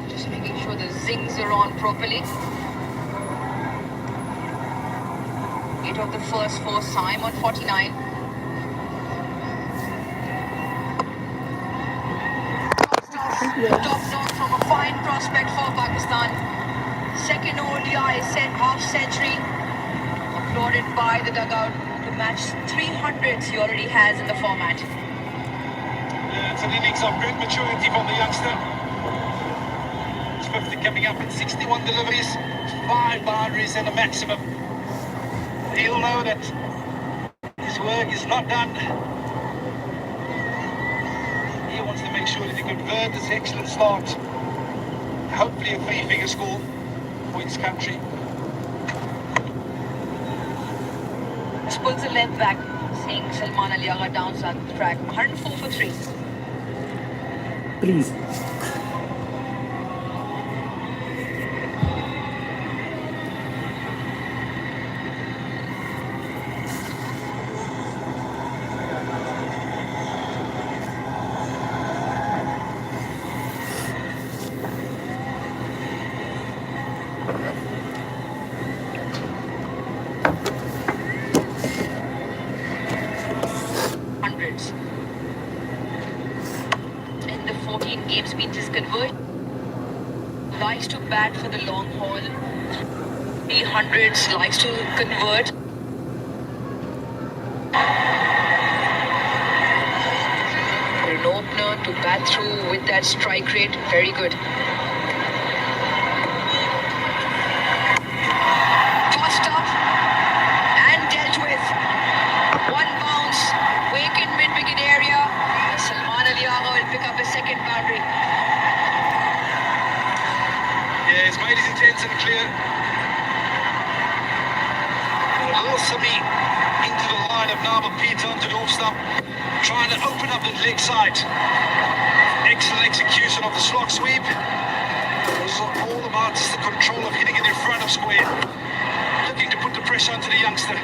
Just making sure the zings are on properly. 8 of the first 4, Simon 49. Top note from a fine prospect for Pakistan. Second ODI half century. Applauded by the dugout to match 300s he already has in the format. Yeah, it's an innings of great maturity from the youngster. His 50 coming up in 61 deliveries, 5 boundaries and a maximum. He'll know that his work is not done. He wants to make sure that he converts this excellent start. Hopefully a 3-figure score for his country. This pulls the length back, seeing Salman Ali Agha down south track. 104 for 3. Please. In the 14 games been just converted. Likes to bat for the long haul. 300s, likes to convert. For an opener to bat through with that strike rate, very good. Tossed up and dealt with. One bounce, vacant mid-wicket area. Salman Ali Agha will pick up a second boundary. Yeah, he's made his intention clear. A little semi into the line of Naba Peter onto the off stump, trying to open up the leg side. Excellent execution of the slog sweep. It was all about just the control of hitting it in front of square. Looking to put the pressure onto the youngster.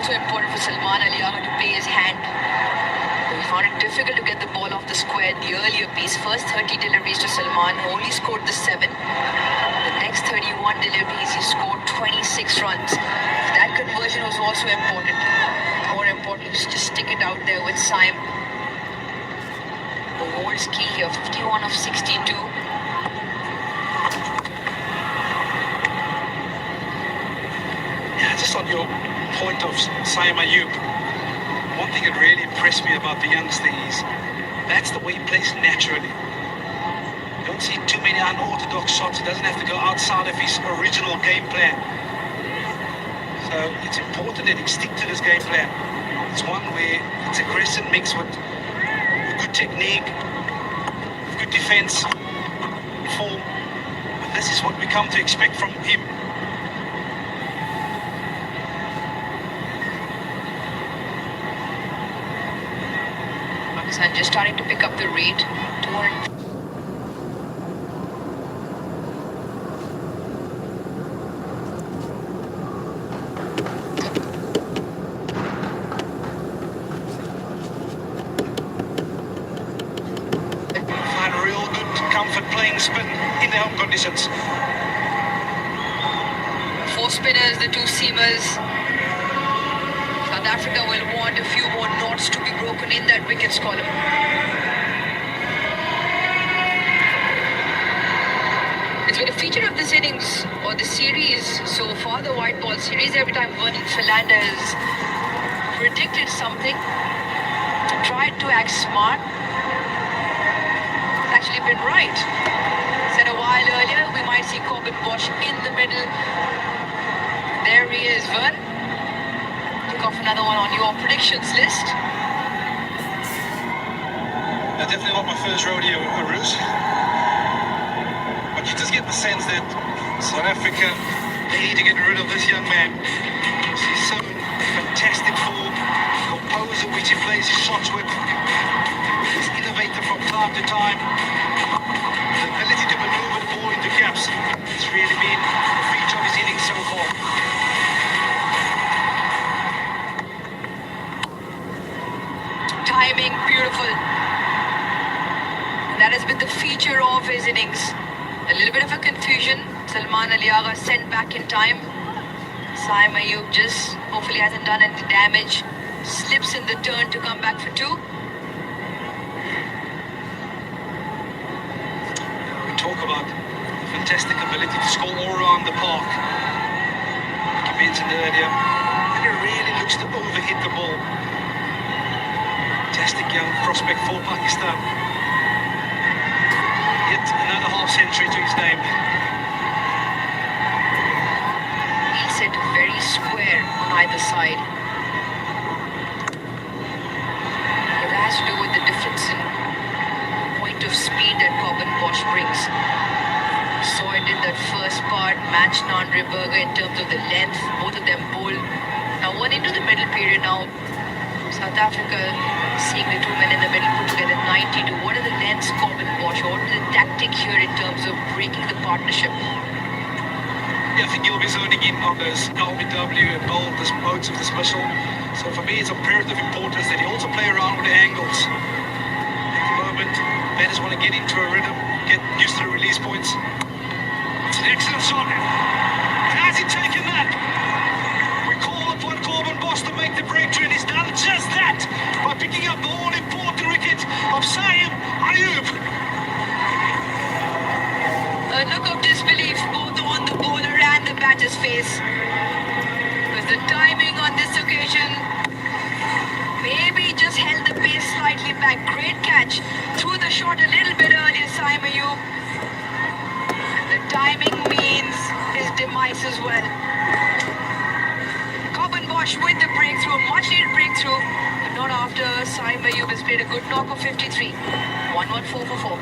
Important for Salman Ali Agha to play his hand. He found it difficult to get the ball off the square in the earlier piece. First 30 deliveries to Salman, who only scored the 7. The next 31 deliveries, he scored 26 runs. That conversion was also important. More important is to stick it out there with Saim. The holds key here, 51 of 62. Yeah, just on your point of Saim Ayub, one thing that really impressed me about the youngster is that's the way he plays naturally. You don't see too many unorthodox shots. He doesn't have to go outside of his original game plan. So it's important that he stick to this game plan. It's one where it's aggressive mixed with good technique, good defense, form. And this is what we come to expect from him. And just starting to pick up the rate. 200. Find a real good comfort playing spin in their home conditions. 4 spinners, the 2 seamers. South Africa will want a few more knots to be broken in that wickets column. It's been a feature of this innings or the series so far, the white ball series. Every time Vernon Fernandez predicted something, tried to act smart, it's actually been right. Said a while earlier we might see Corbin Bosch in the middle. There he is, Vern. Off another one on your predictions list. Definitely not my first rodeo, Aruz. But you just get the sense that South Africa, they need to get rid of this young man. He's so fantastic form, composer which he plays his shots with. He's innovative from time to time. The ability to maneuver the ball into gaps. It's really been a feature of his innings so far. timing, beautiful. That has been the feature of his innings. A little bit of a confusion. Salman Aliaga sent back in time. Saim Ayub just hopefully hasn't done any damage. Slips in the turn to come back for two. We talk about fantastic ability to score all around the park. Like you mentioned earlier, and it really looks to overhit the ball. Fantastic young prospect for Pakistan. Yet another half century to his name. He's set very square on either side. It has to do with the difference in point of speed that Corbin Bosch brings. Saw it in that first part, matched Andre Berger in terms of the length. Both of them bowled. Now one into the middle period now. South Africa seeing the two men in the middle put together 92. What are the lengths Corbin Bosch? What is the tactic here in terms of breaking the partnership? Yeah, I think he'll be zoning in on those LBW and modes of dismissal. So for me, it's of imperative importance that he also play around with the angles. At the moment, batters want to get into a rhythm, get used to the release points. It's an excellent shot. Has he taken that? We call upon Corbin Bosch to make the breakthrough, and he's done just that by picking up the all-important wicket of Saim Ayub. A look of disbelief both on the bowler and the batter's face. Because the timing on this occasion maybe just held the pace slightly back. Great catch. Threw the shot a little bit earlier, Saim Ayub. And the timing means his demise as well. Corbin Bosch with the breakthrough, a much needed breakthrough. But not after Saim Ayub has played a good knock of 53. 114 for 4.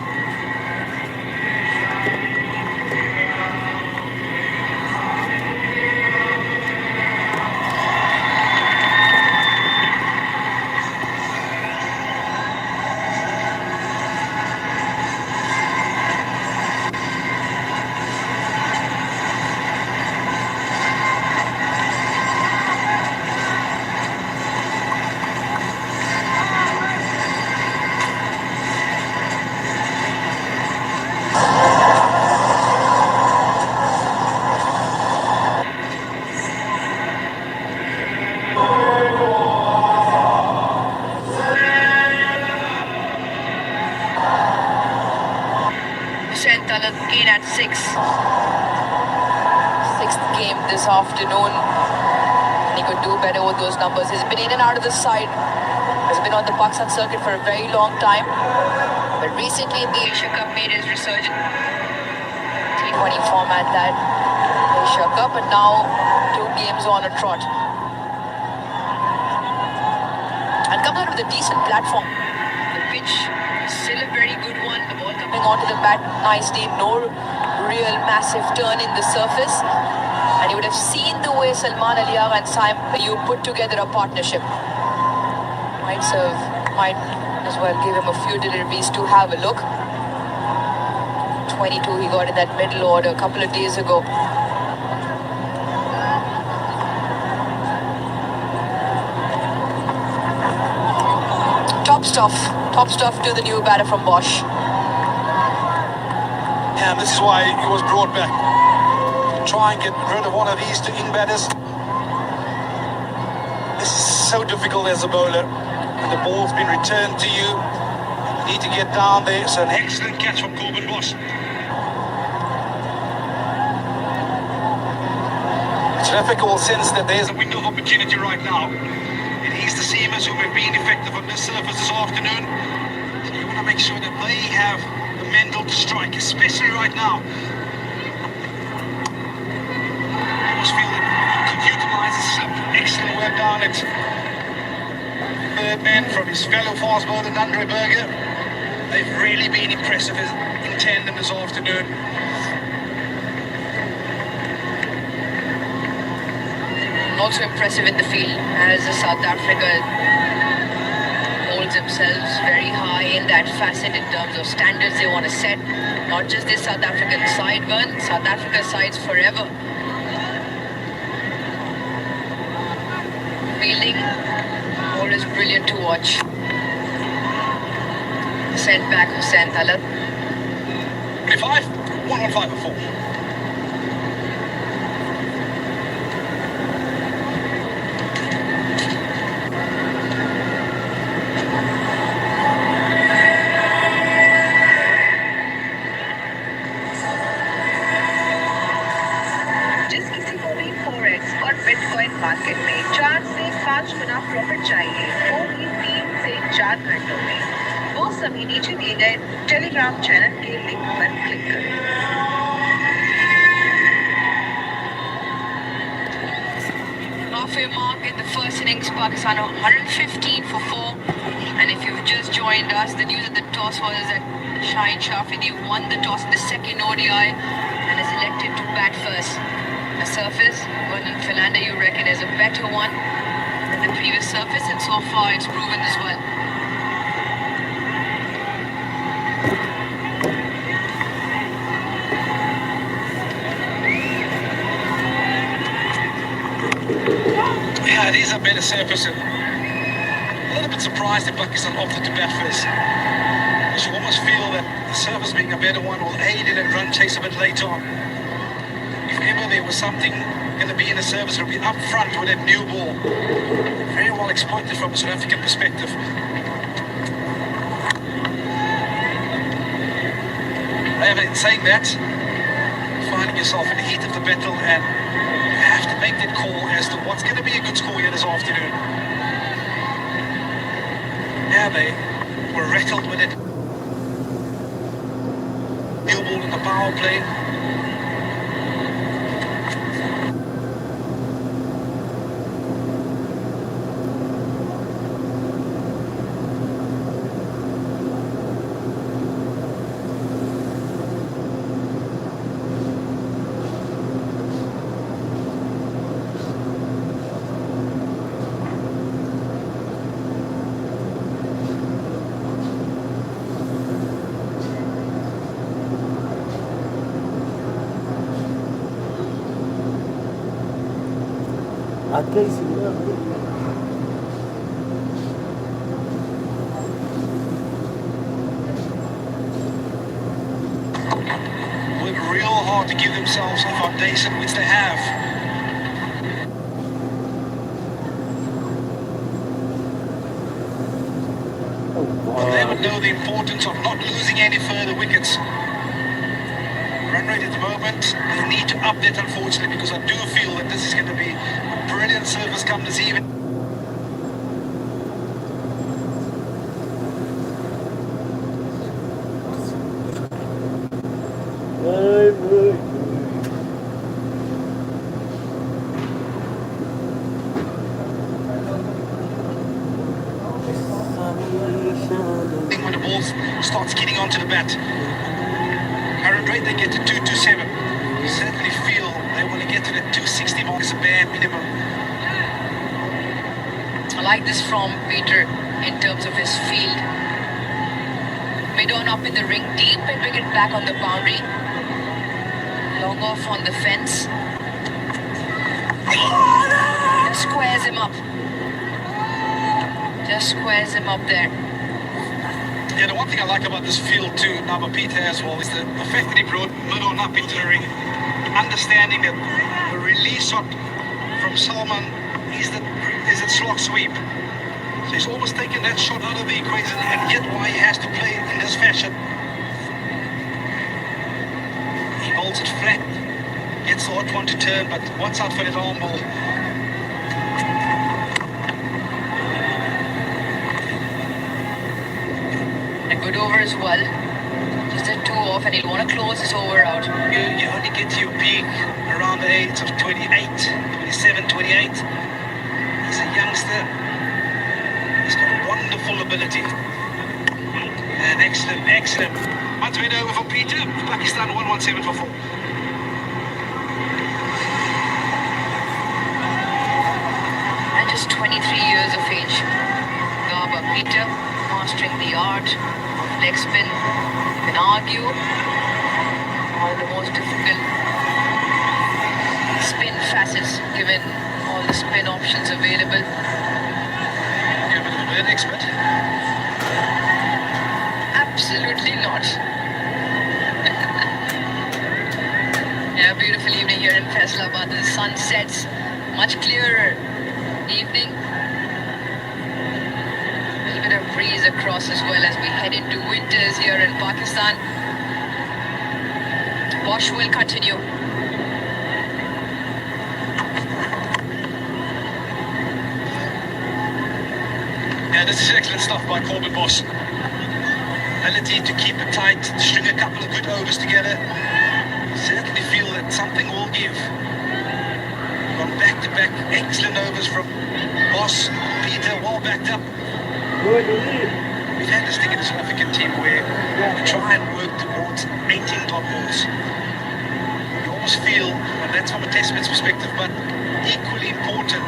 Again at 6. Sixth game this afternoon. And he could do better with those numbers. He's been in and out of the side. Has been on the Pakistan circuit for a very long time. But recently in the Asia Cup made his resurgence. T20 format that Asia Cup, and now 2 games on a trot. And comes out with a decent platform. The pitch is still a very good one. The ball coming onto the bat nicely. No real massive turn in the surface. And you would have seen the way Salman Aliaga and Saim Ayub put together a partnership. Might as well give him a few deliveries to have a look. 22 he got in that middle order a couple of days ago. Top stuff to the new batter from Bosch. Yeah, and this is why he was brought back. To try and get rid of one of these two in-batters. This is so difficult as a bowler. And the ball's been returned to you. You need to get down there. So an excellent catch from Corbin Bosch. Terrific will sense that there's a window of opportunity right now. It is the seamers who have been effective on this surface this afternoon. So you want to make sure that they have the mental to strike, especially right now. I almost feel that he could utilize this excellent work down at third man from his fellow fast bowler, Andre Berger. They've really been impressive in tandem this afternoon. Also impressive in the field as South Africa holds themselves very high in that facet in terms of standards they want to set. Not just this South African side, but South Africa sides forever. Fielding, always brilliant to watch. send back Hussain Talab. 25, 115 and 4. जिस किसी को भी forex और bitcoin market में 4 से 5 गुना profit चाहिए वो भी 3 से 4 घंटों में, वो सभी नीचे दिए गए टेलीग्राम चैनल के लिंक पर क्लिक करें। Halfway mark in the first innings, Pakistan 115 for 4. And if you've just joined us, the news at the toss was that Shaheen Shafidi won the toss in the second ODI and is elected to bat first. A surface, Vernon Philander, you reckon, is a better one than the previous surface, and so far it's proven as well. Yeah, it is a better surface. And a little bit surprised that Pakistan opted to bat first. You almost feel that the surface being a better one will aid in a run chase a bit later on. If ever there was something going to be in the service, it would be up front with that new ball. Very well exploited from a South African perspective. However, in saying that, finding yourself in the heat of the battle and you have to make that call as to what's going to be a good score here this afternoon. Yeah, they were rattled with it. New ball in the power play. Work real hard to give themselves a foundation, which they have. But they would know the importance of not losing any further wickets. Run rate at the moment, they need to up that, unfortunately, because I do feel that this is going to be a brilliant service come this evening. When the ball starts getting onto the bat, current rate they get to 227. You certainly feel they want to get to the 260 mark as a bare minimum. I like this from Peter in terms of his field. Mid on up in the ring, deep and bring it back on the boundary. Long off on the fence. And squares him up. Just squares him up there. Yeah, the one thing I like about this field too, Naba Peter as well, is the fact that he brought mid on up into the ring. Understanding that the release shot from Salman is a slot sweep. So he's almost taken that shot out of the equation, and yet why he has to play in this fashion. He holds it flat, gets the odd one to turn, but watch out for that arm ball. A good over as well. Just a 2 off, and he'll want to close this over out. You only get to your peak around the age of 28, 27, 28. He's a youngster. He's got wonderful ability. And excellent. Once made over for Peter. Pakistan 117 for 4. And just 23 years of age. Gaba Peter, mastering the art of leg spin. You can argue one of the most difficult spin facets given all the spin options available. You're a bit of a bird expert. Absolutely not. Yeah, beautiful evening here in Faisalabad. The sun sets much clearer evening. A little bit of breeze across as well as we head into winters here in Pakistan. Bosch will continue. Yeah, this is excellent stuff by Corbin Boss. Ability to keep it tight, string a couple of good overs together. Certainly feel that something will give. Gone back-to-back excellent overs from Boss, Peter, well backed up. We've had this thing in the South African team where we try and work towards 18 top balls. You almost feel, and that's from a test match perspective, but equally important,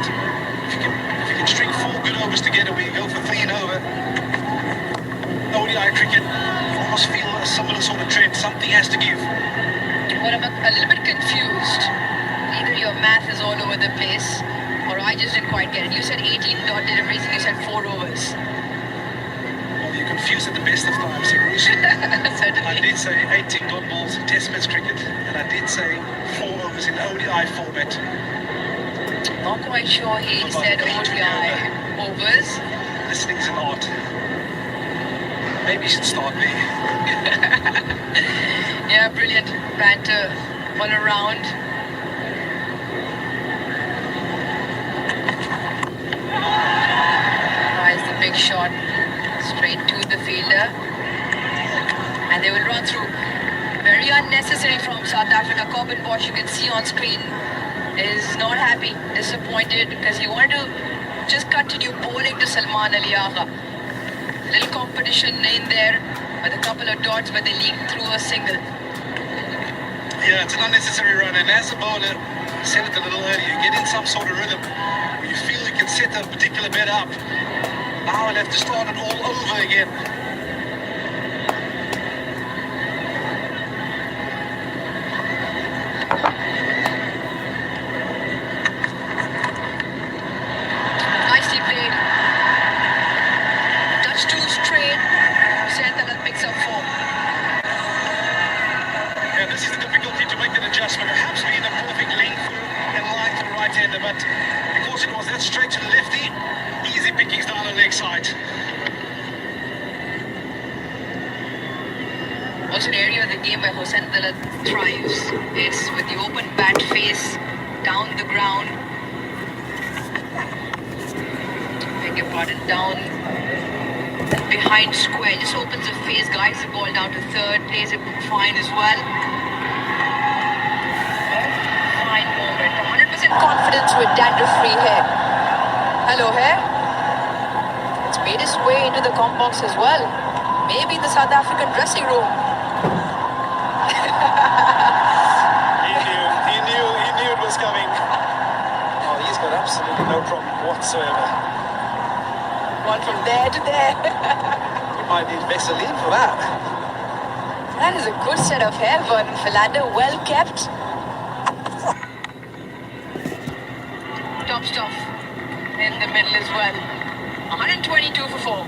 if you can string 4 good overs together where you go for 3 and over, ODI cricket, you almost feel a similar sort of trend. Something has to give. Well, I'm a little bit confused. Either your math is all over the place, or I just didn't quite get it. You said 18 dot deliveries and you said 4 overs. Well, you're confused at the best of times, Sarush. Certainly. I did say 18 dot balls in test match cricket, and I did say 4 overs in ODI format. Not quite sure he About said 8 ODI overs. Listening's an art. Maybe you should start there. Yeah, brilliant banter all around. Tries the big shot straight to the fielder. And they will run through. Very unnecessary from South Africa. Corbin Bosch, you can see on screen, is not happy, disappointed, because he wanted to just continue bowling to Salman Ali Agha. Little competition in there with a couple of dots, but they leaked through a single. Yeah, it's an unnecessary run, and as a bowler, I said it a little earlier, get in some sort of rhythm where you feel you can set a particular bet up. Now I'll have to start it all over again. Nicely played. Touch 2 straight. Hussain picks up 4. Yeah, this is the difficulty to make that adjustment. Perhaps being a perfect length and line to the right-hander, but because it was that straight to the lefty, easy pickings down the leg side. Also an area of the game where Hussain thrives. It's with the open bat face down the ground. Beg your pardon, down behind square. Just opens the face, guides the ball down to third, plays it fine as well. Fine moment. 100% confidence with dandruff-free hair. Hello, hair. It's made its way into the comp box as well. Maybe in the South African dressing room. He knew it was coming. Oh, he's got absolutely no problem whatsoever. One from there to there. You might need Vaseline for that. That is a good set of hair, Vernon Philander. Well kept. Top stuff in the middle as well. 122 for 4.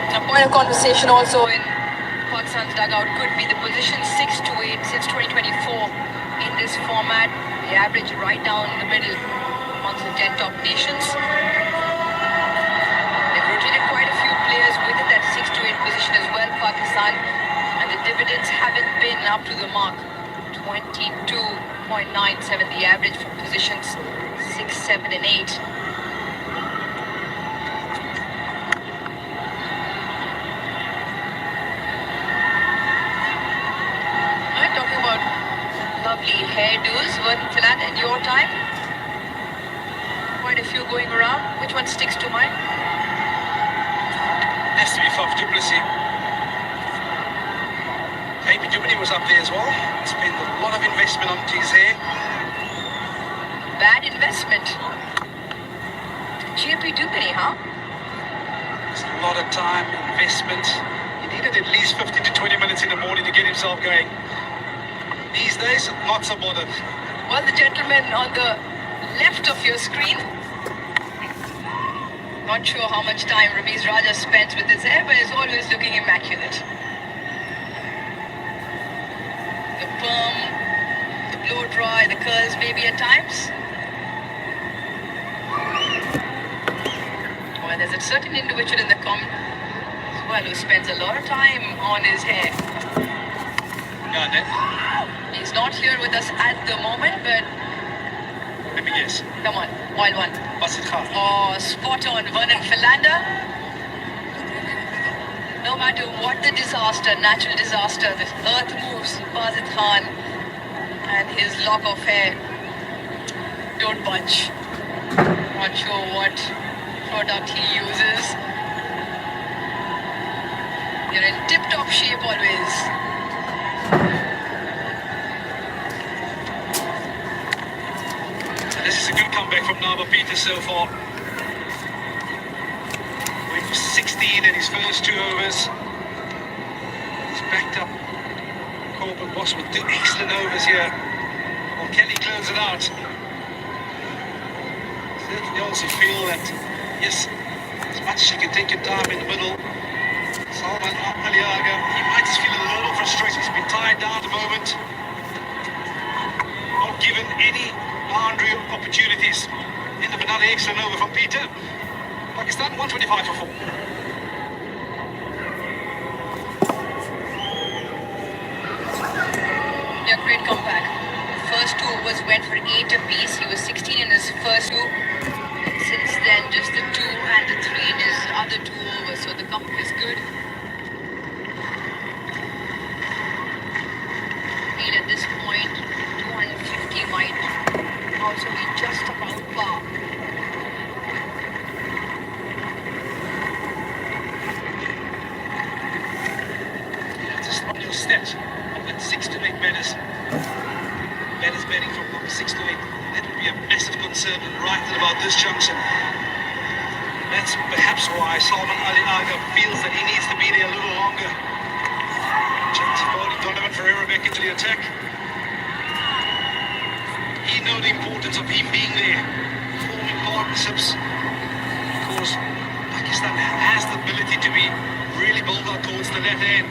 A point of conversation also in Pakistan's dugout could be the position 6 to 8 since 2024 in this format. The average right down the middle amongst the 10 top nations. They've rotated quite a few players within that 6 to 8 position as well, Pakistan, and the dividends haven't been up to the mark. 22.97 the average for positions 6, 7 and 8. Talking about lovely hairdos, Vernon Philander, in your time? Quite a few going around. Which one sticks to mind? Has to be Faf du Plessis. Maybe Dubney was up there as well. Spent a lot of investment onto his hair. Bad investment. JP Dupini, huh? It's a lot of time, investment. He needed at least 15 to 20 minutes in the morning to get himself going. These days, not so bothered. Well, the gentleman on the left of your screen. Not sure how much time Ramiz Raja spends with his hair, but is always looking immaculate. The perm, the blow dry, the curls maybe at times. Well, there's a certain individual in the comment as well who spends a lot of time on his hair. Yeah, then, He's not here with us at the moment, but let me guess. come on, wild one. Basit Khan. Oh, spot on, Vernon Philander. No matter what the disaster, natural disaster, the earth moves, Basit Khan and his lock of hair don't budge. Not sure what product he uses. You're in tip-top shape always. This is a good comeback from Nava Peter so far. Went for 16 in his first 2 overs. He's backed up Corbin Boss with 2 excellent overs here. Well, Kelly closes it out. Certainly also feel that, yes, as much as you can take your time in the middle, Salman Aliaga, he might just feel a little frustrated. He's been tied down at the moment. Not given any boundary opportunities. End of another excellent over from Peter. Pakistan 125 for 4. Yeah, great comeback. The first 2 overs went for 8 apiece. He was 16 in his first 2. And since then, just the 2 and the 3 in his other 2 overs. So the comeback is good. Speed at this point, 250 might also be just about par. Just on your stats of that 6 to 8 batters. Batters batting from number 6 to 8. That would be a massive concern right at about this junction. That's perhaps why Salman Ali Aga feels that he needs to be there a little longer. Chance bowling Donovan Ferreira back into the attack. He knows the importance of him being there, forming partnerships. Of course, Pakistan has the ability to be really bowled out towards the left end.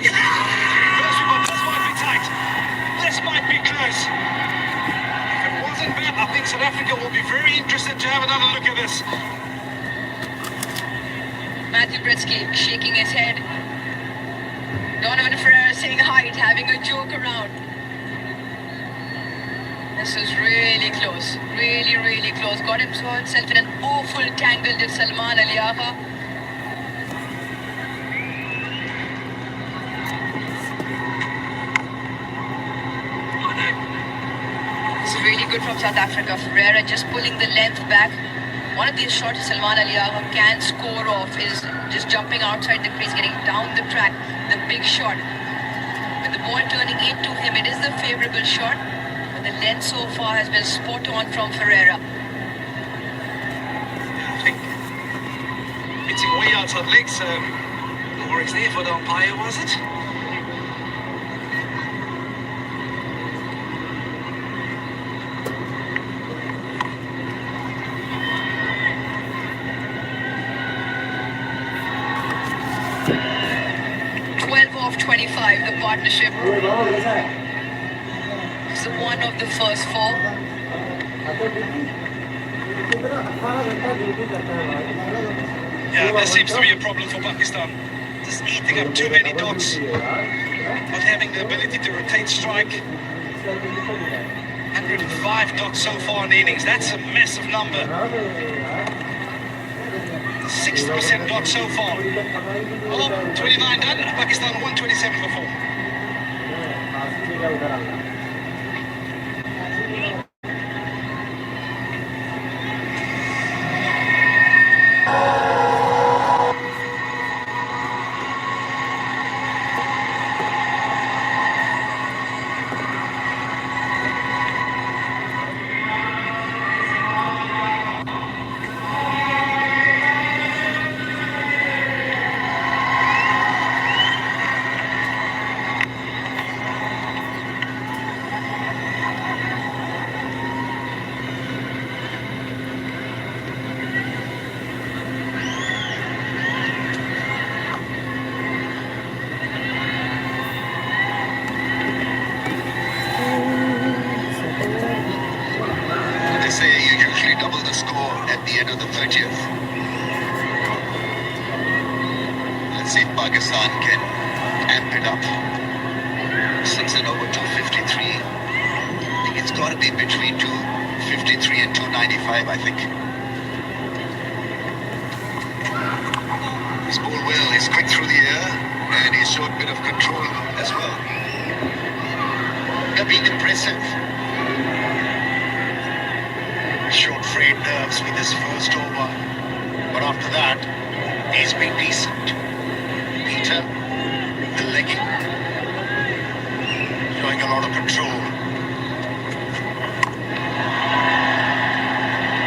First one, this might be tight. This might be close. If it wasn't bad, I think South Africa will be very interested to have another look at this. Matthew Britsky shaking his head. Donovan Ferreira saying hi, having a joke around. This is really close. Really, really close. Got himself in an awful tangle, did Salman Aliaga. It's really good from South Africa. Ferreira just pulling the length back. One of these shots Salman Aliaga can score off is just jumping outside the crease, getting down the track. The big shot. With the ball turning into him, it is the favourable shot. But the length so far has been spot on from Ferreira. I think hitting way outside legs. No worries there for the umpire, was it? Of 25, the partnership is one of the first 4. Yeah, that seems to be a problem for Pakistan. Just eating up too many dots, not having the ability to rotate strike. 105 dots so far in the innings, that's a massive number. 60% dot so far. Well, 29 done, Pakistan 127 for 4. 30th. Let's see if Pakistan can amp it up. Since an over 253, I think it's got to be between 253 and 295, I think. He's bowled well, he's quick through the air, and he showed a bit of control as well. They're being impressive. Showed frayed nerves with his first over, but after that, he's been decent. Peter, the leggy, showing a lot of control.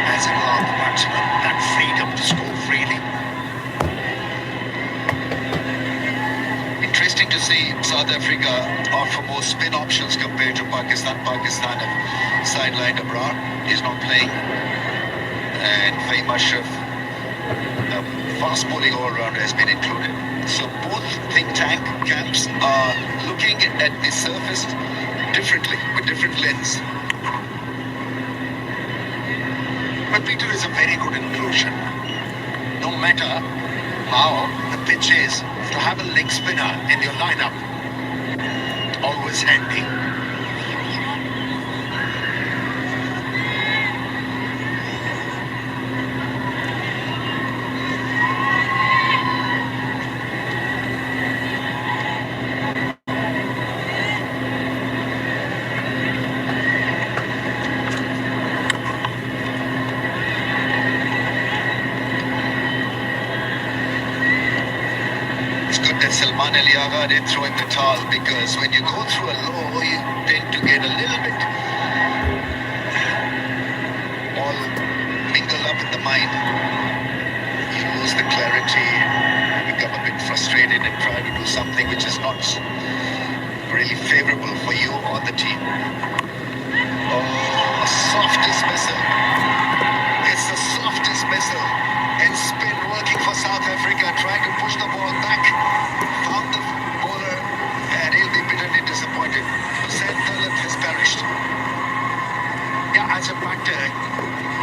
Hasn't allowed the batsman that freedom to score freely. Interesting to see South Africa offer more spin options compared to Pakistan. Pakistan have sidelined Abrar. He's not playing. And Fahim Ashraf, a fast bowling all-rounder, has been included. So both think tank camps are looking at the surface differently, with different lens. But Peter is a very good inclusion. No matter how the pitch is, to have a leg spinner in your lineup, always handy. Salman Ali Agha did throw in the towel, because when you go through a low, you tend to get a little bit all mingled up in the mind. You lose the clarity, you become a bit frustrated and try to do something which is not really favorable for you or the team. Oh, soft dismissal. It's the softest missile. And spin working for South Africa, trying to push the ball back. Found the bowler, and he'll be bitterly disappointed. Hussain Talat has perished. Yeah, as a batter,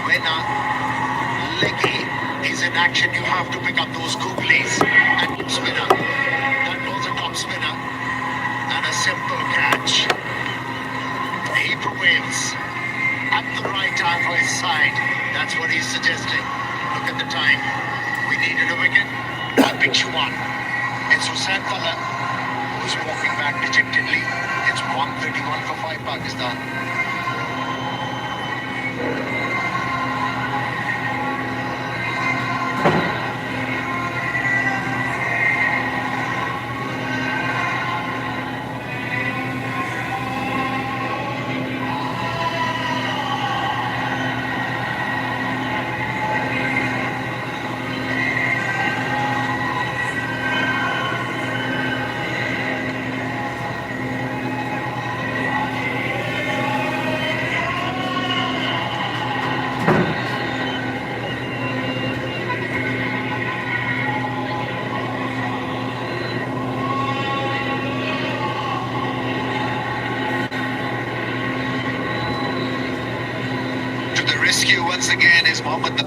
when a leggy is in action, you have to pick up those googlies. And top spinner. That was a top spinner. And a simple catch. He prevails at the right time for his side. That's what he's suggesting. Look at the time. We needed a wicket. I picked you one. It's Hussain Talat who's walking back dejectedly. It's 131 for 5 Pakistan. Rescue once again is Mohammad.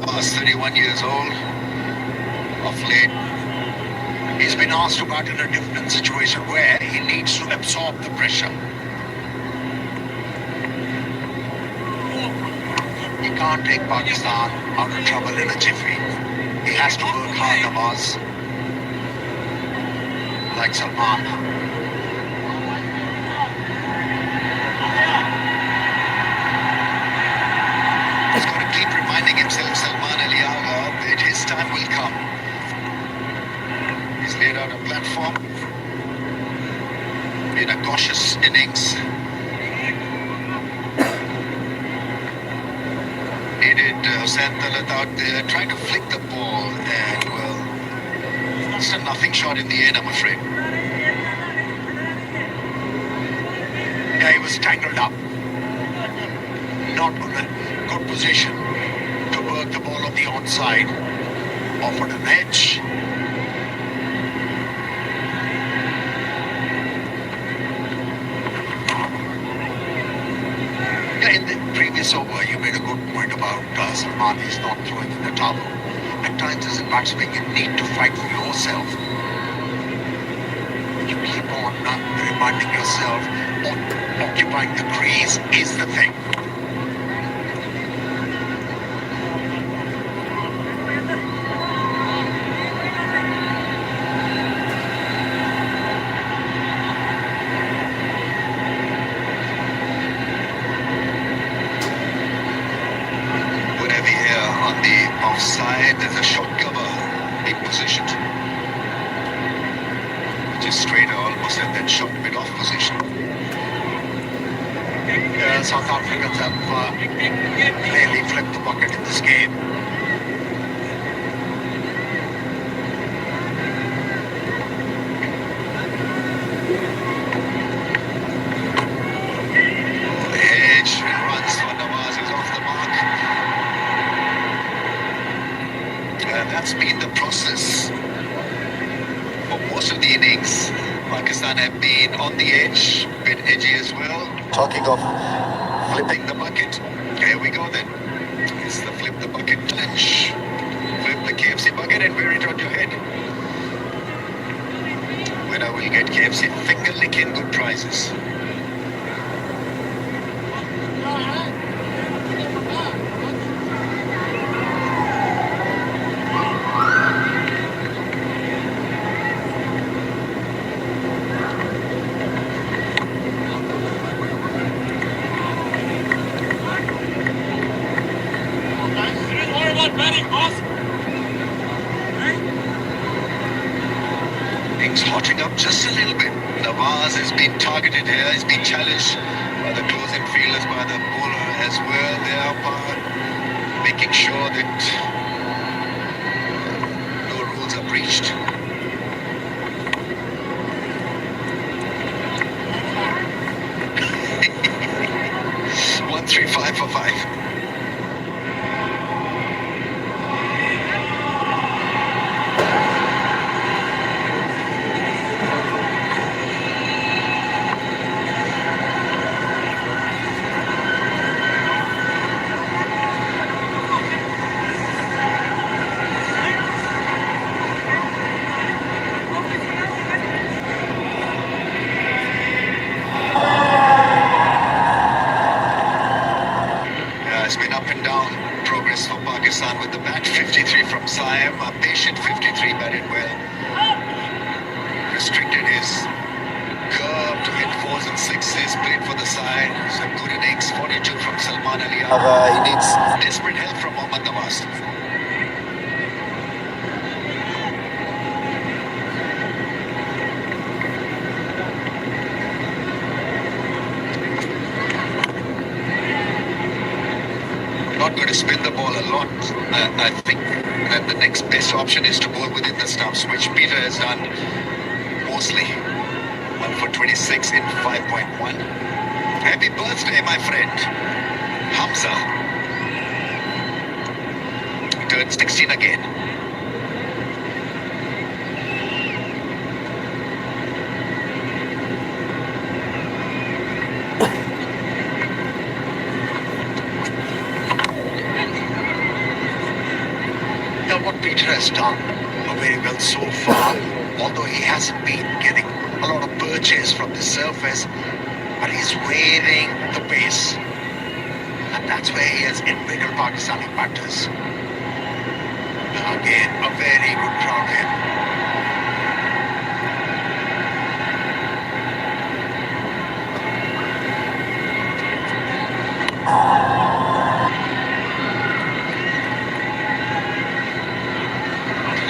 Past 31 years old. Of late, he's been asked to bat in a different situation where he needs to absorb the pressure. He can't take Pakistan out of trouble in a jiffy. He has to work hard, Nawaz. Like Salman. He's got to keep reminding himself, Salman Ali Agha, that his time will come. He's laid out a platform in a cautious innings. He did Hussain Talat out there trying to flick the ball, and well, just a nothing shot in the end, I'm afraid. Yeah, he was tangled up. Not on a good position to work the ball on the onside. Offered an edge. Yeah, in the previous over, you made a good point about Salman is not throwing in the towel. At times as a batsman, you need to fight for yourself. You keep on reminding yourself occupying the crease is the thing. Whenever here on the offside, there's a shot cover in position. Just straight almost and then shot a bit off position. Yeah, South Africans have clearly flipped the bucket in this game. Oh, the edge and runs for Nawaz is off the mark. And that's been the process for most of the innings. Pakistan have been on the edge, a bit edgy as well. Talking of flipping the bucket, here we go then. It's the flip the bucket challenge. Flip the KFC bucket and wear it on your head. Winner will get KFC finger licking good prizes. Things hotting up just a little bit. Nawaz has been targeted here. He's been challenged by the closing fielders, by the bowler as well. They are making sure that no rules are breached. One, three, 5 for 5. It's been up and down progress for Pakistan with the bat. 53 from Saim, a patient 53, batted well. Restricted his curve to hit 4s and 6s, played for the side. Some good innings. 42 from Salman Ali. He needs desperate help from Mohammad Nawaz. Not going to spin the ball a lot. I think that the next best option is to bowl within the stumps, which Peter has done mostly. 1 for 26 in 5.1. Happy birthday, my friend. Hamza. Turned 16 again. What Peter has done very well so far, although he hasn't been getting a lot of purchase from the surface, but he's wearing the pace. And that's where he has invaded Pakistani batters. Again, a very good crowd here.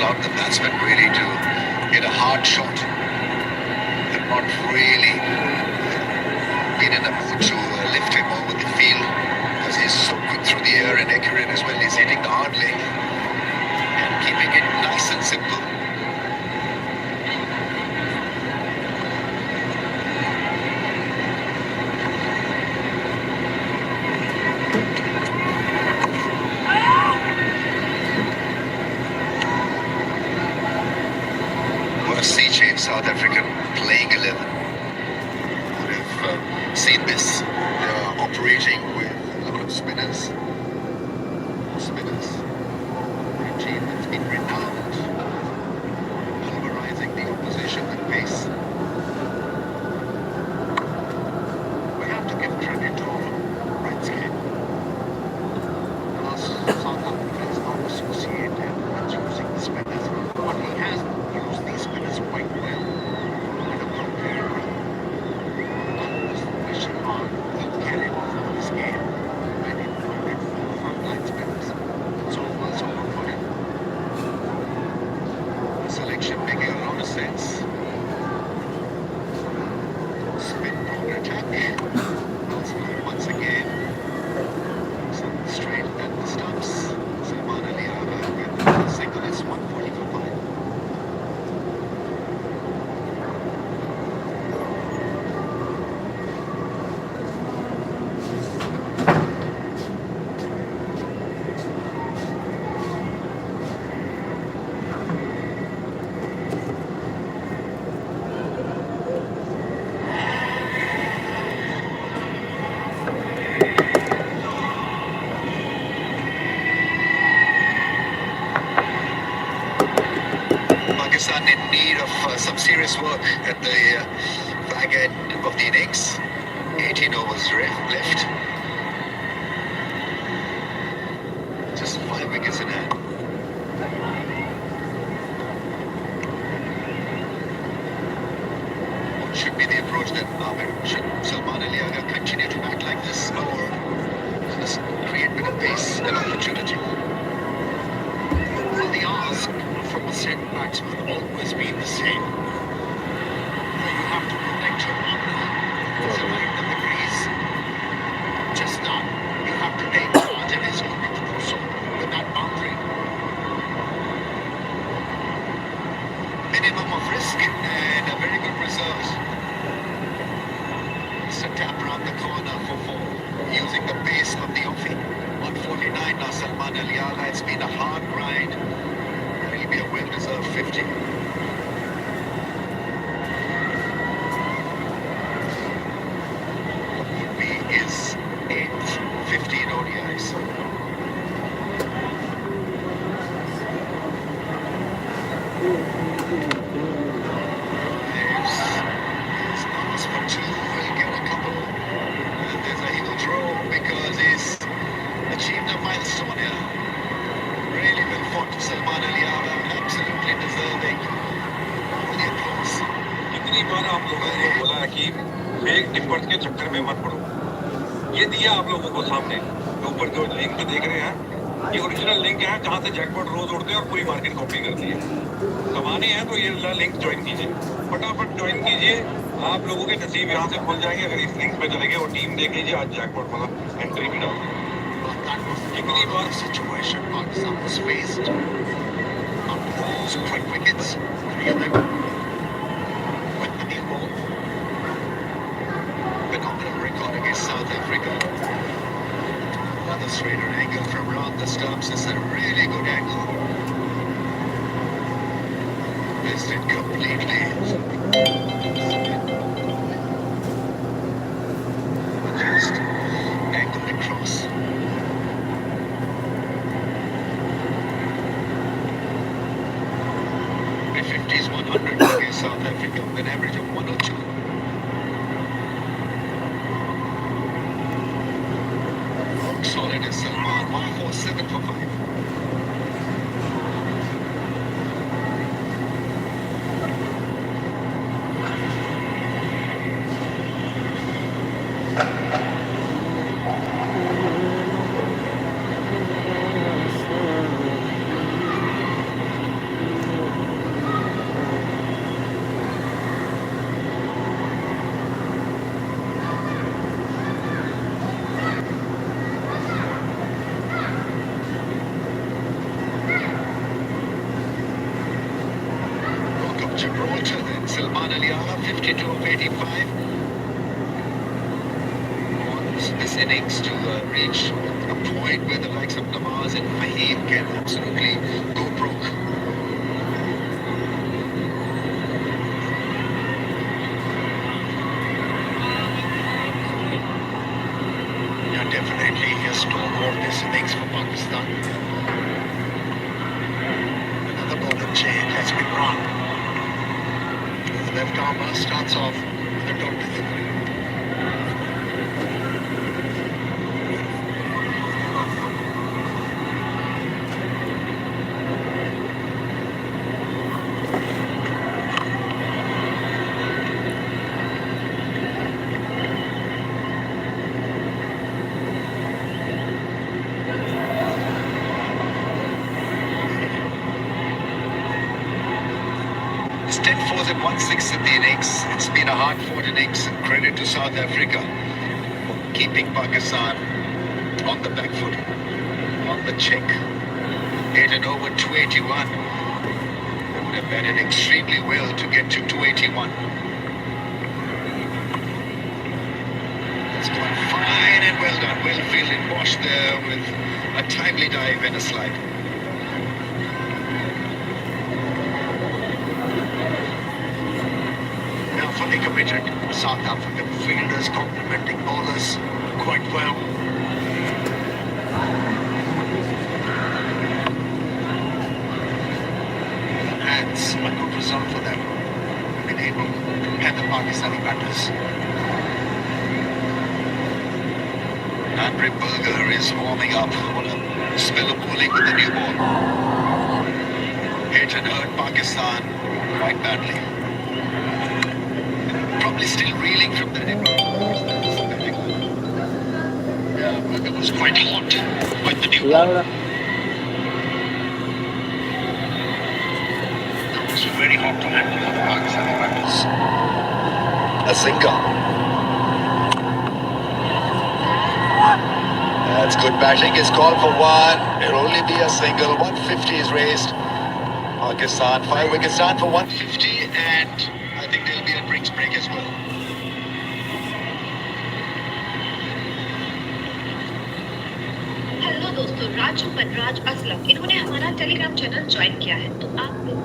Allowed the batsman really to get a hard shot. They've not really been in a mood to lift him over the field because he's so good through the air and accurate as well. He's hitting the hard leg and keeping it nice and simple. South African playing 11 would have seen this. They're operating with a lot of spinners. Spinners. A team that's been renowned, pulverizing the opposition with pace. We have to give credit to Bright's game. South Africa is not associated with using the spinners, but he has used these spinners quite well. With appropriate question mark, he carried his game when he included frontline spinners. So it was over for him. The selection making a lot of sense. Spin counter attack. Once again. Some straight at the stumps. Salman Ali with the single is 140 for 5. Pakistan in need of some serious work at the back end of the innings. 18 overs left. Just 5 wickets in hand. What should be the approach then, Amir? Should Salman Ali continue to act like this or just create a bit of pace and opportunity? Well, the ask from a set batsman always been the same. You have to protect your partner. It's a line that agrees. Just now, you have to take charge and it's going to do so with that boundary. Minimum of risk and a very good result. It's a tap around the corner for 4 using the pace of the offie. 149 now, Salman Ali. It's been a hard grind. Be a well-deserved 50. Would be his 8th 15 ODIs. There's pass for 2. He'll get a couple. And he will throw because he's achieved a milestone here. Really well fought to Salman Ali. Absolutely deserving all the applause. कितनी बार आप लोगों को बोला है कि fake टिप्पर्स के चक्कर में मत पड़ो। ये दिया आप लोगों को सामने ऊपर जो लिंक देख रहे हैं, ये ओरिजिनल लिंक है जहाँ से जैकपॉट रोज उड़ते हैं और पूरी मार्केट कॉपी करती है। कमाने हैं तो ये लिंक ज्वाइन कीजिए, फटाफट ज्वाइन कीजिए। आप लोगों के नसीब यहाँ से खुल जाएंगे अगर इस लिंक पे चले गए और टीम देख लीजिए आज जैकपॉट वाला एंट्री भी डाल दी। Kickly ball situation Pakistan was faced. Up balls, quick wickets, 3 of them with the new ball. Phenomenal record against South Africa. Another straighter angle from around the stumps. It's a really good angle. Missed it completely. Just angled across. Is 100 against South Africa with an average of 102. Solid as Salman, 147 for 5. Gibraltar then, Salman Ali 52 of 85. Wants this innings to reach a point where the likes of Nawaz and Fahim can absolutely go broke. this innings for Pakistan. Another bowler change has been run. The left armer starts off with a top delivery. It's 10 fours and 1/6 in the innings. It's been a hard-fought innings, and credit to South Africa for keeping Pakistan on the back foot, on the check. 8 and over 281. They would have batted extremely well to get to 281. It's gone fine and well done. Well fielded Bosch there with a timely dive and a slide. Now fully committed. South African fielders complementing bowlers quite well. That's a good result for them. Been able to head the Pakistani batters. Andre Berger is warming up. What a spell of bowling with the new ball. Hit and hurt Pakistan quite badly. Probably still reeling from that. Yeah, Berger was quite hot with the new ball. It was very hot to handle for the Pakistani batters. A single. That's good batting. Is called for one. It'll only be a single. 150 is raised. Pakistan 5 wickets down for 150, and I think there'll be a drinks break as well. Hello दोस्तों, राजू बनराज असलम इन्होंने हमारा Telegram channel join किया है, तो आप लोग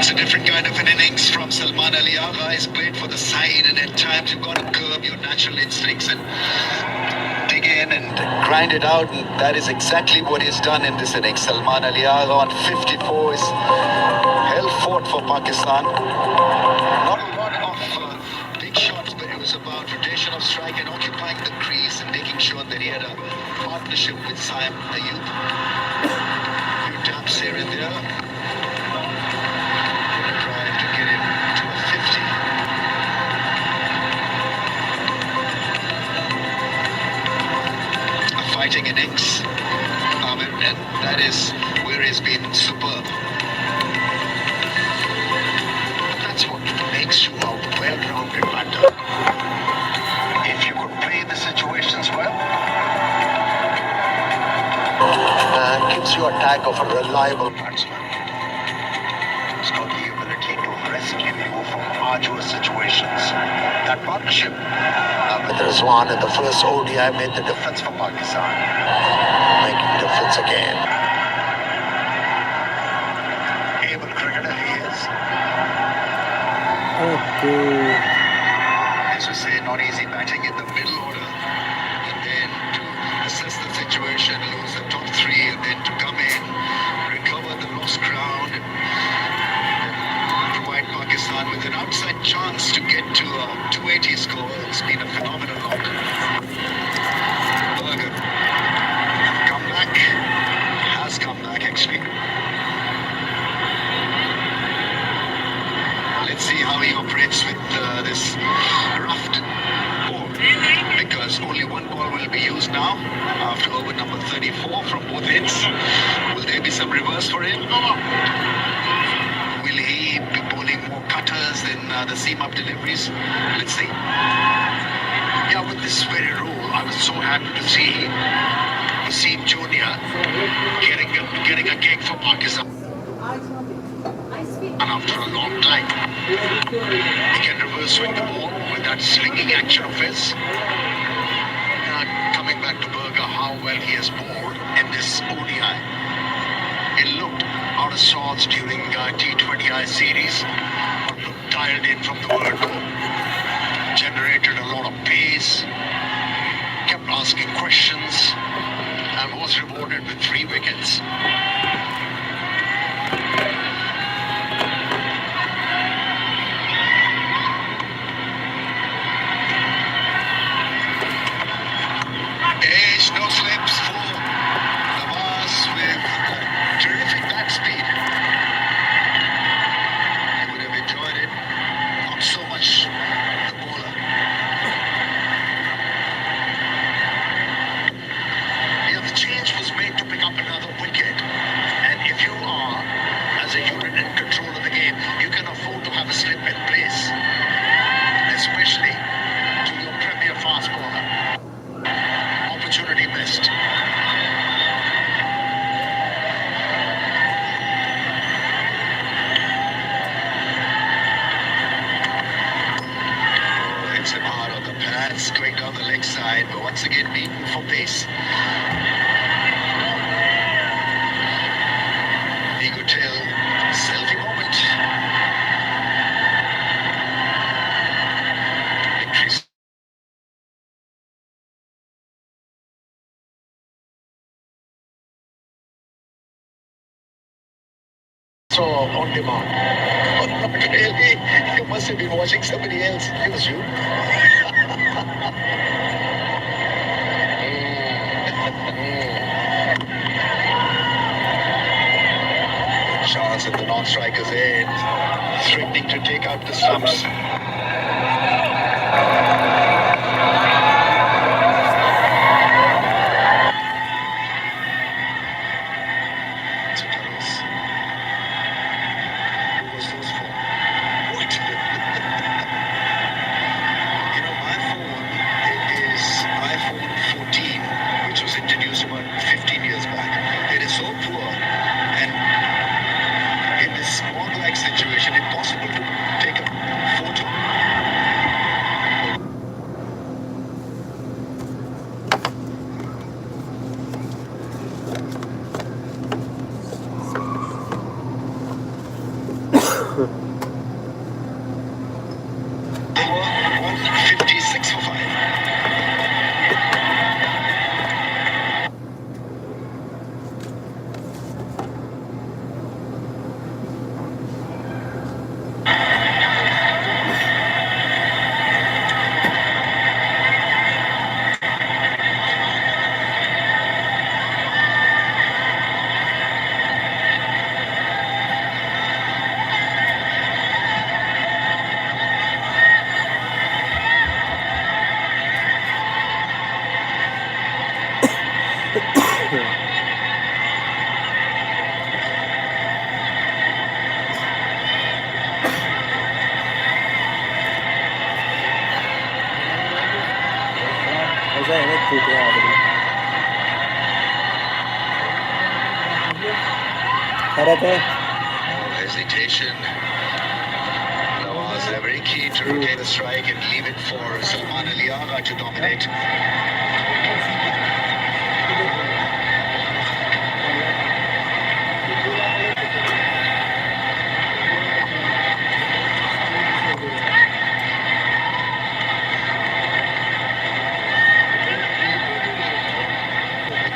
It's a different kind of an innings from Salman Ali Agha. He's played for the side, and at times you've got to curb your natural instincts and dig in and grind it out, and that is exactly what he's done in this innings. Salman Ali Agha on 54 is held fort for Pakistan. Not a lot of big shots, but it was about rotation of strike and occupying the crease and making sure that he had a partnership with Saim Ayub. Few taps here and there. Drive to get him to a 50. A fighting innings. And that is where he's been superb. That's what makes you a well-rounded batter. If you could play the situations well, gives you a tag of a reliable batsman. It's got the ability to rescue you from arduous situations. That partnership with Rizwan in the first ODI made the difference for Pakistan. Making difference again. Able cricketer he is. As we say, not easy batting in the middle order. And then to assess the situation, lose the top three, and then to come in operates with this roughed ball because only one ball will be used now after over number 34 from both ends. Will there be some reverse for him? Will he be bowling more cutters than the seam-up deliveries? Let's see. Yeah, with this very rule, I was so happy to see Wasim Jr. getting a cake for Pakistan after a long time. He can reverse swing the ball with that slinging action of his. Coming back to Berger, how well he has bowled in this ODI. He looked out of sorts during T20I series, looked dialed in from the word go, generated a lot of pace, kept asking questions, and was rewarded with 3 wickets. No slips for Nawaz with terrific bat speed. He would have enjoyed it, not so much the bowler. Yeah, the change was made to pick up another wicket. And if you are, as a unit, in control of the game, you can afford to have a slip in place, especially to your premier fast bowler. Opportunity missed. Hits him hard on the pads, going down the leg side, but once again beaten for pace. Ego tail, selfie moment. Victory. So on demand. Oh, not really. You must have been watching somebody else. It was you. Chance at the non-striker's end, threatening to take out the stumps. Situation impossible to take a photo. They were 156 for 5. Hesitation. Nawaz very keen to retain the strike and leave it for Salman Ali Agha to dominate.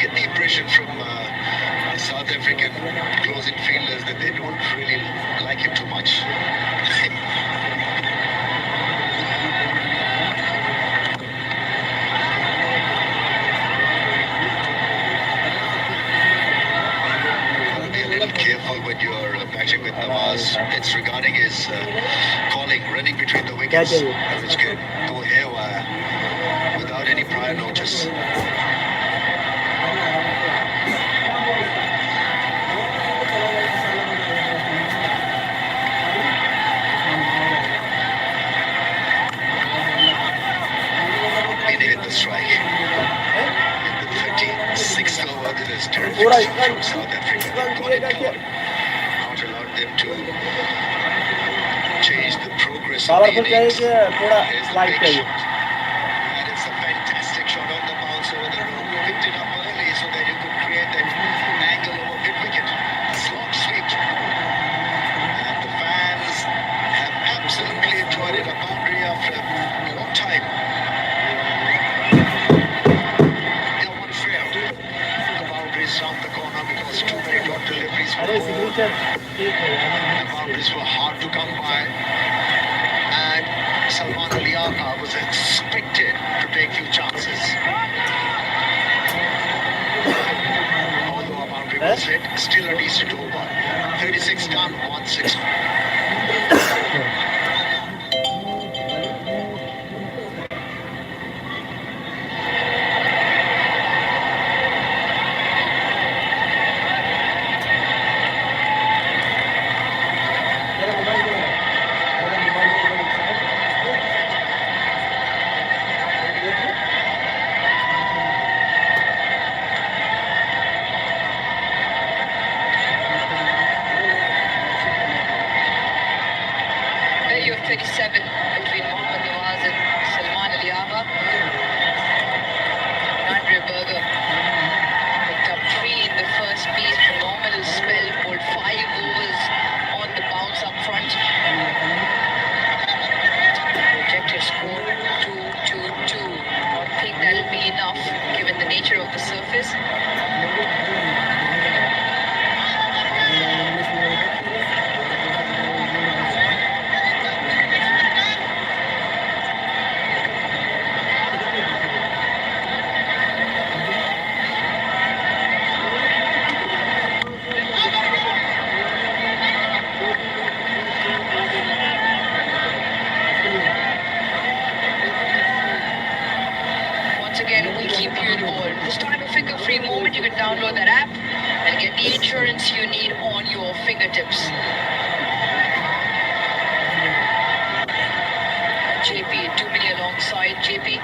Get the impression from the South African closing fielders that they don't really like him too much. careful when you're batting with Nawaz. It's regarding his calling, running between the wickets, which can go haywire without any prior notice. Hit the strike. In the 36th over, this is terrific shot from South Africa. They got it gone. Not allowed them to change the progress of the innings. Here's the big shot. And it's a fantastic shot on the bounce over the rope. Picked it up early so that you could create that angle over mid-wicket. Slog sweep. And the fans have absolutely enjoyed it. A boundary after a long time. Round the corner because too many dot deliveries were the boundaries were hard to come by, and Salman Ali was expected to take few chances. Although a boundary was hit, still a decent over. 36 done, 1-6. Value of 37 between Mohammad Nawaz and Salman Ali. Andre Berger picked up 3 in the first piece. Phenomenal spell, bowled 5 overs on the bounce up front. Projected score 2-2-2. I think that'll be enough given the nature of the surface. Again, we keep you involved. This time a figure-free moment, you can download that app and get the insurance you need on your fingertips. JP, too many alongside JP.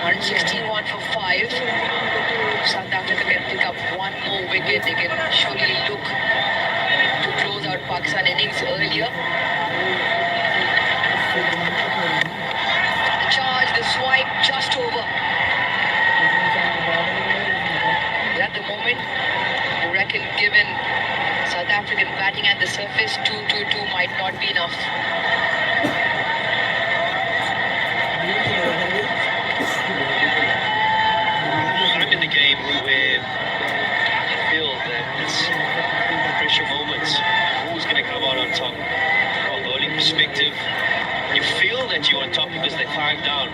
116, 1 for 5. South Africa can pick up 1 more wicket. They can surely look to close out Pakistan innings earlier. The charge, the swipe, just over. At the moment, you reckon given South African batting at the surface, 2-2-2 might not be enough. I'm in the game where you feel that it's pressure moments. Who's going to come out on top? From a bowling perspective, you feel that you're on top because they're 5 down.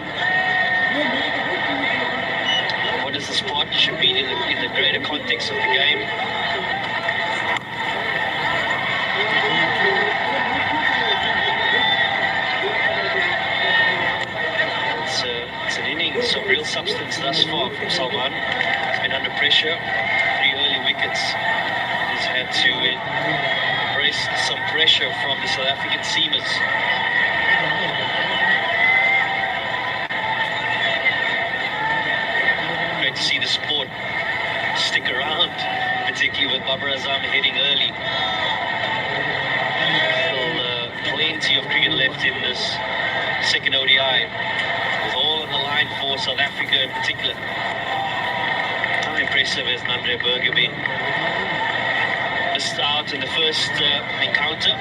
What does this partnership mean in the greater context of the game? It's an innings of real substance thus far from Salman. He's been under pressure, 3 early wickets. He's had to embrace some pressure from the South African seamers. To see the sport stick around, particularly with Babar Azam heading early. Still plenty of cricket left in this second ODI, with all on the line for South Africa in particular. How impressive has Andre Berger been? Missed out in the first encounter.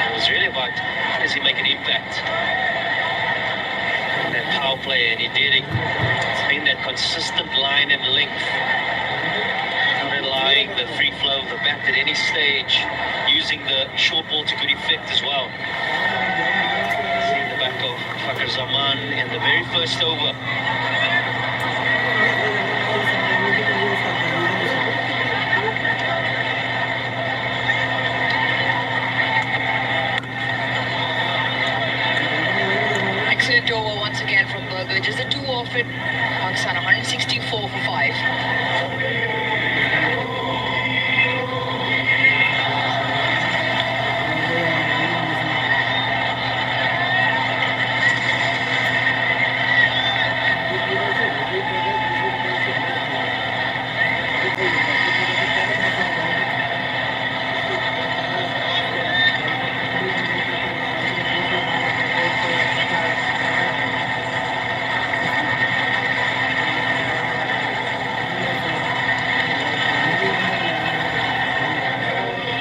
It was really about how does he make an impact in that power play, and he did it. In that consistent line and length, not allowing the free flow of the bat at any stage, using the short ball to good effect as well. Seeing the back of Fakhr Zaman in the very first over. it. Pakistan 164 for 5.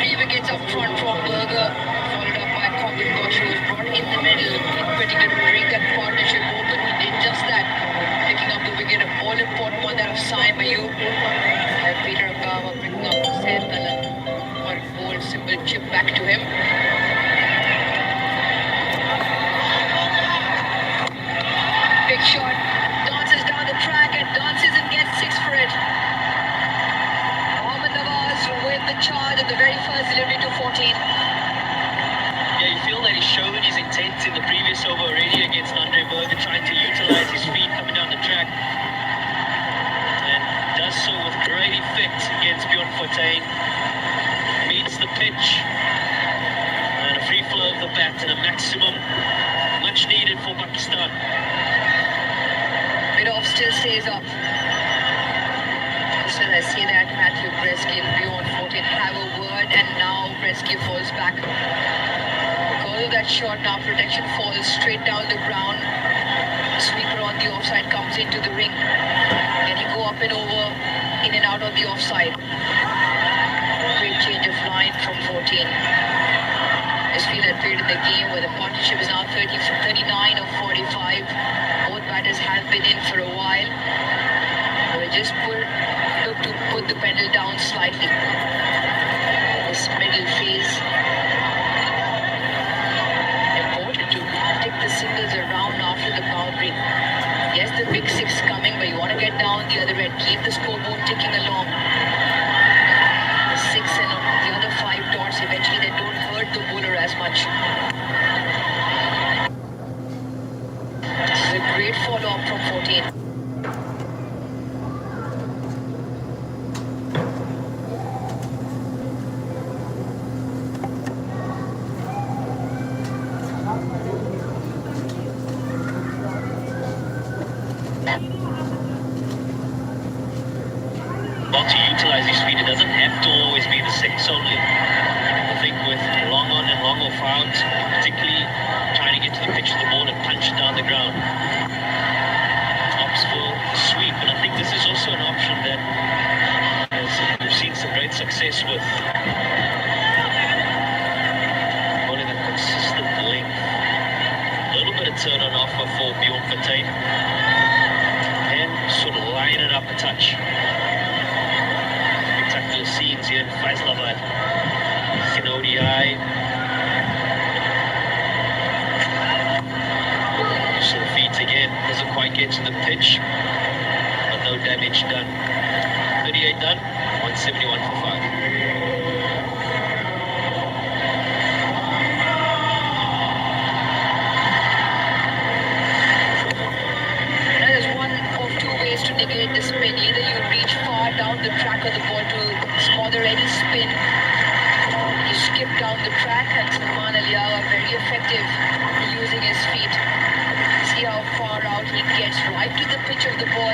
Three wickets up front from Berger, followed up by Corbin Koch, who was brought in the middle. Pretty good break that partnership open. He did just that, picking up the wicket, an all-important one, that of Saim Ayub. Peter Ababa picking up Saif Bella. One bold, simple chip back to him. Big shot, dances down the track and dances and gets 6 for it. With the charge of the very first delivery to 14. Yeah, you feel that he's shown his intent in the previous over already against Andre Berger, trying to utilize his feet coming down the track. And does so with great effect against Bjorn Fortuin. Meets the pitch. And a free flow of the bat and a maximum. Much needed for Pakistan. Mid-off still stays up. Just as I see that, Matthew Bresky and Bjorn Fortuin have a word, and now Bresky falls back. Because of that shot, now protection falls straight down the ground. Sweeper on the offside comes into the ring. Can he go up and over, in and out of the offside? Great change of line from 14. This field had played in the game where the partnership is now 39 of 45. Both batters have been in for a while. They just look to put the pedal down slightly. This middle phase. Important to take the singles around after the boundary. Yes, the big 6 coming, but you want to get down the other end. Keep the scoreboard ticking along. The 6 and the other 5 dots, eventually they don't hurt the bowler as much. This is a great follow-up from 14. Well, to utilize his feet, it doesn't have to always be the 6 only. I think with long on and long off out, particularly trying to get to the pitch of the ball and punch it down the ground. Opts for sweep, and I think this is also an option that we've seen some great success with. Bowling a consistent length. A little bit of turn on offer for Bjorn Fortuin. And sort of line it up a touch. Spectacular scenes here in Faisalabad. ODI. So the feet again, doesn't quite get to the pitch, but no damage done. 38 done, 171 for 5. That is one of 2 ways to negate the spin. Either you reach far down the track of the ball to smother any spin. You skip down the track, and Salman Ali are very effective using his feet. See how far out he gets, right to the pitch of the ball.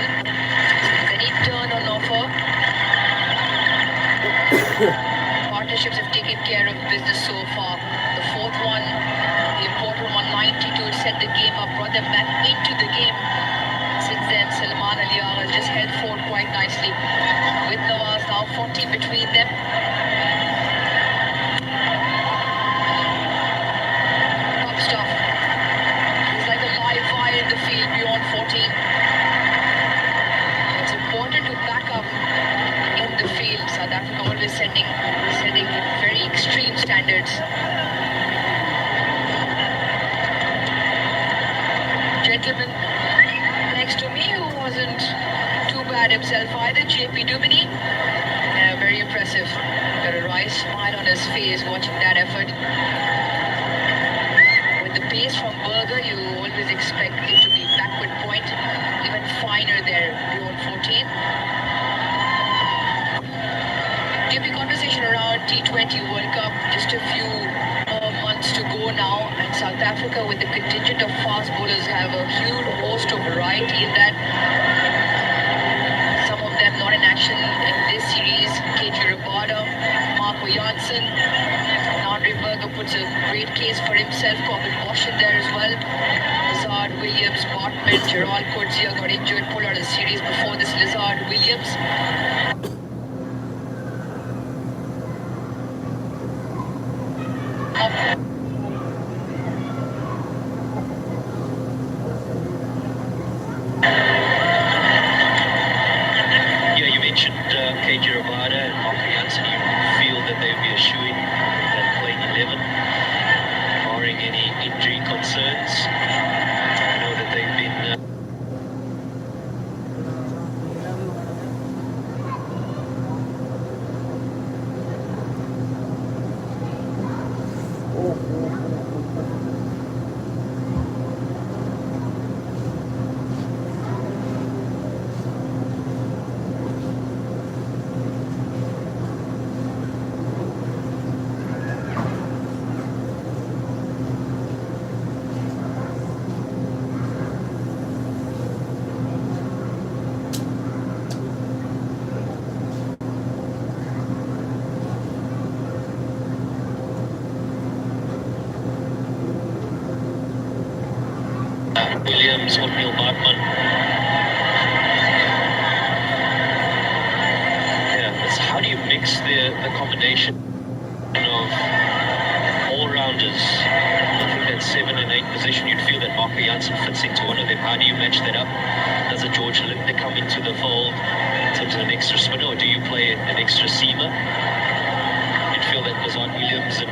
Then he turn on offer. Partnerships have taken care of business so far. The 4th one, the important one, 92, set the game up, brought them back into the game. Since then, Salman Ali has just held forward quite nicely. With Nawaz now 40 between them. Top stuff. He's like a live wire in the field beyond 14. It's important to back up in the field. South Africa always setting very extreme standards. Gentleman next to me who wasn't too bad himself either, JP Duminy. Yeah, very impressive. Got a wry smile on his face watching that effort. With the pace from Berger, you always expect it to be backward point. Even T20 World Cup, just a few more months to go now, and South Africa with the contingent of fast bowlers have a huge host of variety in that. Some of them not in action in this series. KG Rabada, Marco Janssen, Andre Berger puts a great case for himself. Corbin Bosch in there as well. Lizard, Williams, Bartman, Gerald Coetzee got injured, pulled out of the series before this. Lizard, Williams. Yeah, you mentioned KG Rabada and Marco Janssen. You feel that they would be a shoo-in that playing 11, barring any injury concerns. I know that they've been Williams, O'Neill, Bartman. Yeah, it's how do you mix the combination of all-rounders? I think that 7 and 8 position, you'd feel that Marco Janssen fits into one of them. How do you match that up? Does a George Linder come into the fold in terms of an extra spinner, or do you play an extra seamer? You'd feel that Lizard Williams and